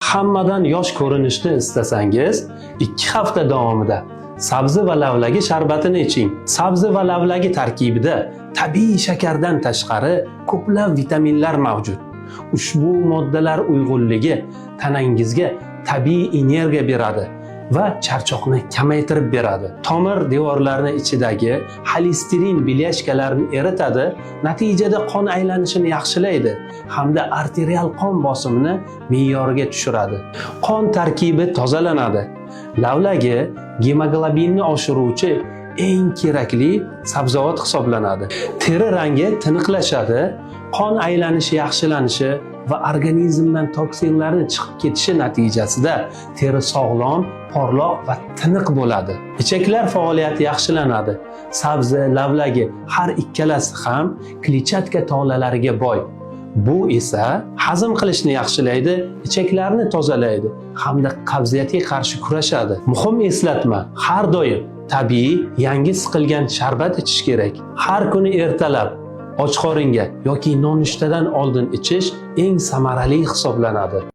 Hammadan yosh ko'rinishni istasangiz, 2 hafta davomida sabzi va lavlagi sharbatini iching. Sabzi va lavlagi tarkibida tabiiy shakardan tashqari ko'plab vitaminlar mavjud. Ushbu moddalar uyg'unligi tanangizga tabiiy energiya beradi va charchoqni kamaytirib beradi. Tomir devorlarini ichidagi xolesterin bilyashkalarini eritadi, natijada qon aylanishini yaxshilaydi hamda arterial qon bosimini me'yoriga tushiradi. Qon tarkibi tozalanadi. Lavlagi gemoglobinni oshiruvchi eng kerakli sabzavot hisoblanadi. Teri rangi tiniqlashadi, qon aylanishi yaxshilanishi va organizmdan toksinlarni chiqib ketishi natijasida teri sog'lom, porloq va tiniq bo'ladi. Ichaklar faoliyati yaxshilanadi. Sabzi, lavlagi har ikkalasi ham kletchatka tolalariga boy. Bu esa hazm qilishni yaxshilaydi, ichaklarni tozalaydi hamda qabziyatga qarshi kurashadi. Muhim eslatma, har doim tabiiy, yangi siqilgan sharbat ichish kerak. Har kuni ertalab och qoringa yoki nonushtadan oldin ichish eng samarali hisoblanadi.